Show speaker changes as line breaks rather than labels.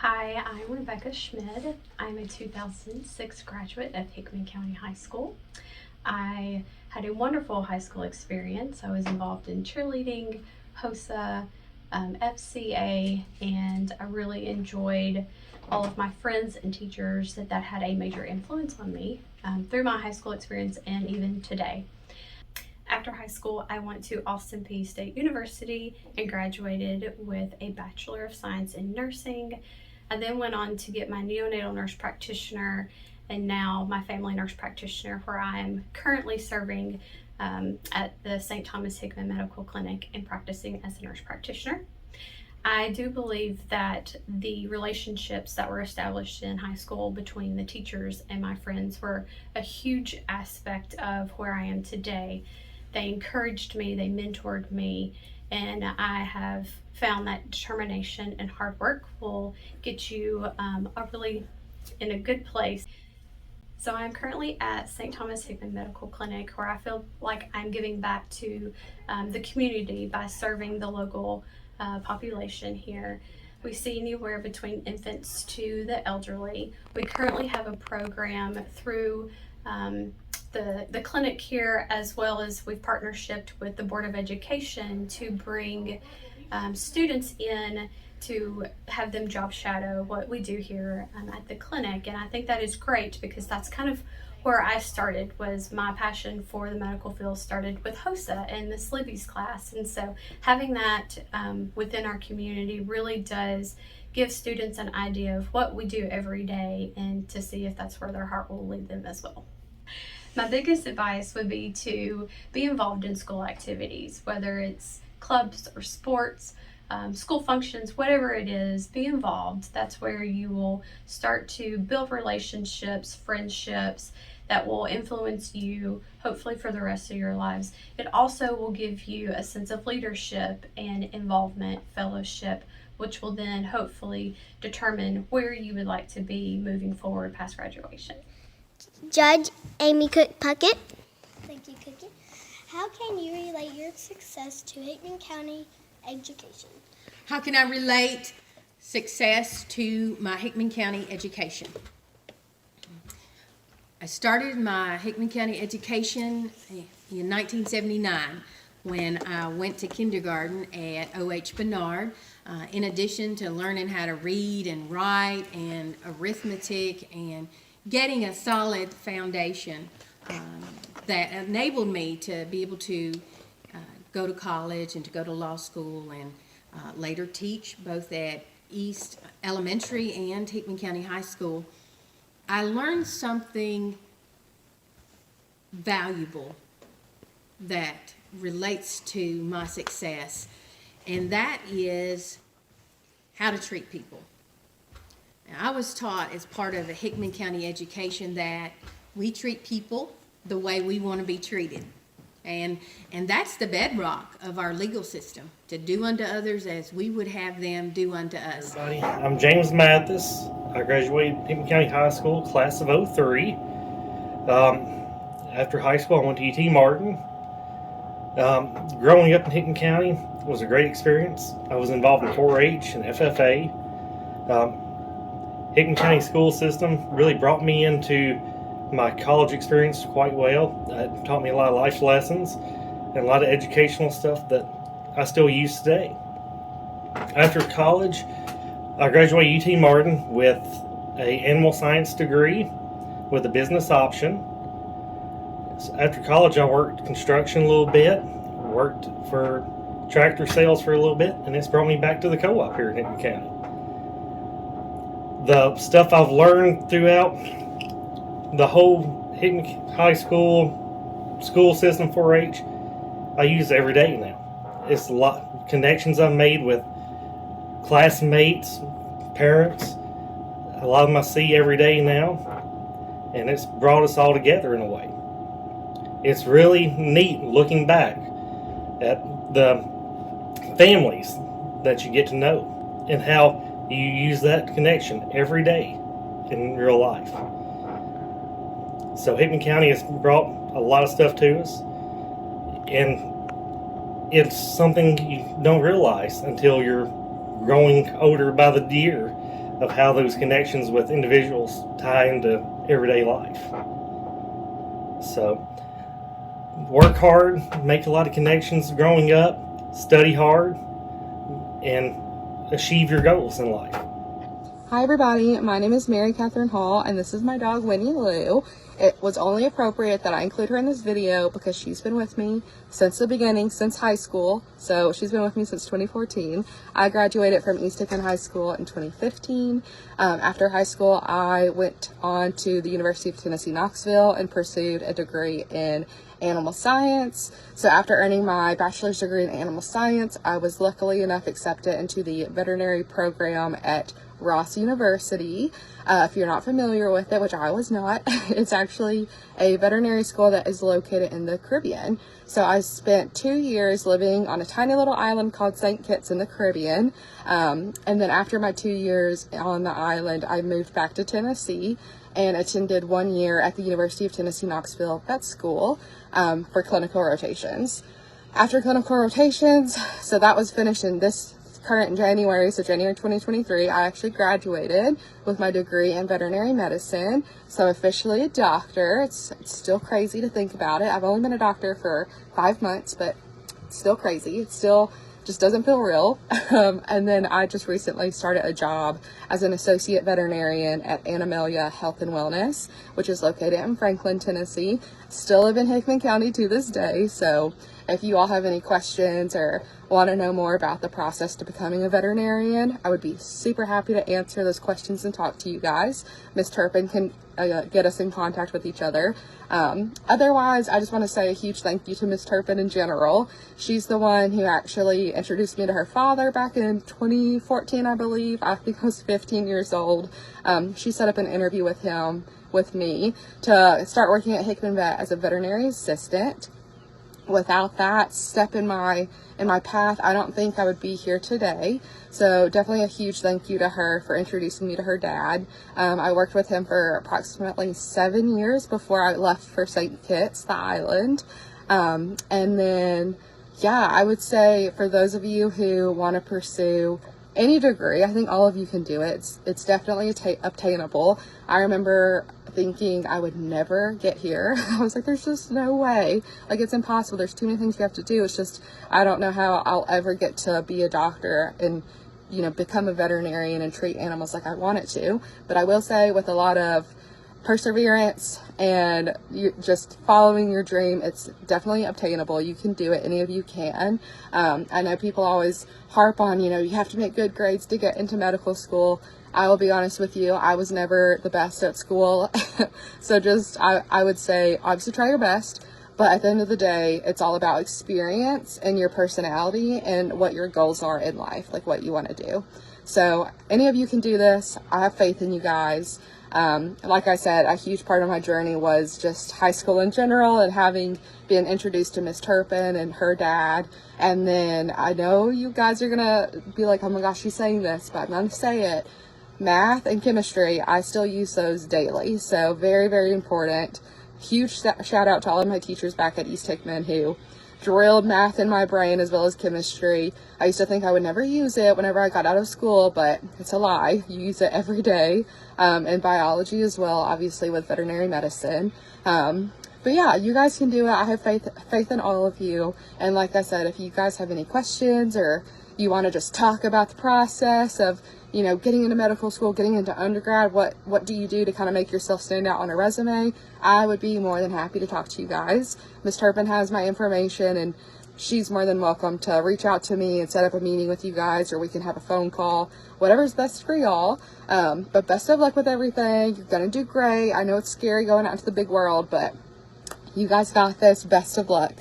Hi, I'm Rebecca Schmid. I'm a 2006 graduate of Hickman County High School. I had a wonderful high school experience. I was involved in cheerleading, HOSA, FCA, and I really enjoyed all of my friends and teachers that had a major influence on me through my high school experience and even today. After high school, I went to Austin Peay State University and graduated with a Bachelor of Science in Nursing. I then went on to get my neonatal nurse practitioner and now my family nurse practitioner, where I am currently serving at the St. Thomas Hickman Medical Clinic and practicing as a nurse practitioner. I do believe that the relationships that were established in high school between the teachers and my friends were a huge aspect of where I am today. They encouraged me, they mentored me, and I have found that determination and hard work will get you in a good place. So I'm currently at St. Thomas Hickman Medical Clinic, where I feel like I'm giving back to the community by serving the local population here. We see anywhere between infants to the elderly. We currently have a program through the clinic here, as well as we've partnershiped with the Board of Education to bring students in to have them job shadow what we do here at the clinic. And I think that is great, because that's kind of where I started. Was my passion for the medical field started with HOSA and the Libby's class. And so having that within our community really does give students an idea of what we do every day, and to see if that's where their heart will lead them as well. My biggest advice would be to be involved in school activities, whether it's clubs or sports, school functions, whatever it is, be involved. That's where you will start to build relationships, friendships that will influence you, hopefully for the rest of your lives. It also will give you a sense of leadership and involvement, fellowship, which will then hopefully determine where you would like to be moving forward past graduation.
Judge Amy Cook Puckett. Thank you, Cookie. How can you relate your success to Hickman County education?
How can I relate success to my Hickman County education? I started my Hickman County education in 1979 when I went to kindergarten at O.H. Bernard. In addition to learning how to read and write and arithmetic and getting a solid foundation that enabled me to be able to go to college and to go to law school and later teach both at East Elementary and Hickman County High School, I learned something valuable that relates to my success, and that is how to treat people. Now, I was taught as part of a Hickman County education that we treat people the way we want to be treated. And that's the bedrock of our legal system, to do unto others as we would have them do unto us.
Everybody, I'm James Mathis. I graduated Hickman County High School, class of 03. After high school, I went to UT Martin. Growing up in Hickman County was a great experience. I was involved in 4-H and FFA. Hickman County school system really brought me into my college experience quite well. It taught me a lot of life lessons and a lot of educational stuff that I still use today. After college, I graduated UT Martin with an animal science degree with a business option. After college, I worked construction a little bit, worked for tractor sales for a little bit, and it's brought me back to the co-op here in Hickman County. The stuff I've learned throughout the whole Hickman High School system 4-H, I use every day now. It's a lot of connections I've made with classmates, parents. A lot of them I see every day now, and it's brought us all together in a way. It's really neat looking back at the families that you get to know and how you use that connection every day in real life. So Hickman County has brought a lot of stuff to us, and it's something you don't realize until you're growing older by the year of how those connections with individuals tie into everyday life. So work hard, make a lot of connections growing up, study hard, and achieve your goals in life.
Hi everybody, my name is Mary Catherine Hall and this is my dog Winnie Lou. It was only appropriate that I include her in this video because she's been with me since the beginning, since high school. So she's been with me since 2014. I graduated from East Hickman High School in 2015. After high school, I went on to the University of Tennessee, Knoxville and pursued a degree in animal science. So after earning my bachelor's degree in animal science, I was luckily enough accepted into the veterinary program at Ross University. If you're not familiar with it, which I was not, it's actually a veterinary school that is located in the Caribbean. So I spent 2 years living on a tiny little island called St. Kitts in the Caribbean. And then after my 2 years on the island, I moved back to Tennessee and attended 1 year at the University of Tennessee, Knoxville Vet School for clinical rotations. After clinical rotations, so that was finished in this current January, so January 2023, I actually graduated with my degree in veterinary medicine. So I'm officially a doctor. It's still crazy to think about it. I've only been a doctor for 5 months, but it's still crazy. It still just doesn't feel real. And then I just recently started a job as an associate veterinarian at Animalia Health and Wellness, which is located in Franklin, Tennessee. Still live in Hickman County to this day. So if you all have any questions or want to know more about the process to becoming a veterinarian, I would be super happy to answer those questions and talk to you guys. Ms. Turpin can get us in contact with each other. Otherwise, I just want to say a huge thank you to Ms. Turpin in general. She's the one who actually introduced me to her father back in 2014, I believe. I think I was 15 years old. She set up an interview with him, with me, to start working at Hickman Vet as a veterinary assistant. Without that step in my path, I don't think I would be here today. So definitely a huge thank you to her for introducing me to her dad. I worked with him for approximately 7 years before I left for St. Kitts, the island. And then, yeah, I would say for those of you who want to pursue any degree, I think all of you can do it. It's definitely obtainable. I remember thinking I would never get here. I was like, there's just no way. Like, it's impossible. There's too many things you have to do. It's just, I don't know how I'll ever get to be a doctor and, you know, become a veterinarian and treat animals like I wanted to. But I will say, with a lot of perseverance and you just following your dream, it's definitely obtainable. You can do it. Any of you can. I know people always harp on, you know, you have to make good grades to get into medical school. I will be honest with you, I was never the best at school. So just, I would say, obviously try your best, but at the end of the day, it's all about experience and your personality and what your goals are in life, like what you want to do. So any of you can do this. I have faith in you guys. Like I said, a huge part of my journey was just high school in general and having been introduced to Miss Turpin and her dad. And then I know you guys are gonna be like, oh my gosh, she's saying this, but I'm gonna say it. Math and chemistry, I still use those daily. So very, very important. Huge shout out to all of my teachers back at East Hickman who drilled math in my brain as well as chemistry. I used to think I would never use it whenever I got out of school, but it's a lie. You use it every day. And biology as well, obviously with veterinary medicine. But yeah, you guys can do it. I have faith in all of you. And like I said, if you guys have any questions or you want to just talk about the process of, you know, getting into medical school, getting into undergrad, what do you do to kind of make yourself stand out on a resume? I would be more than happy to talk to you guys. Ms. Turpin has my information and she's more than welcome to reach out to me and set up a meeting with you guys, or we can have a phone call, whatever's best for y'all. But best of luck with everything. You're gonna do great. I know it's scary going out into the big world, but you guys got this. Best of luck.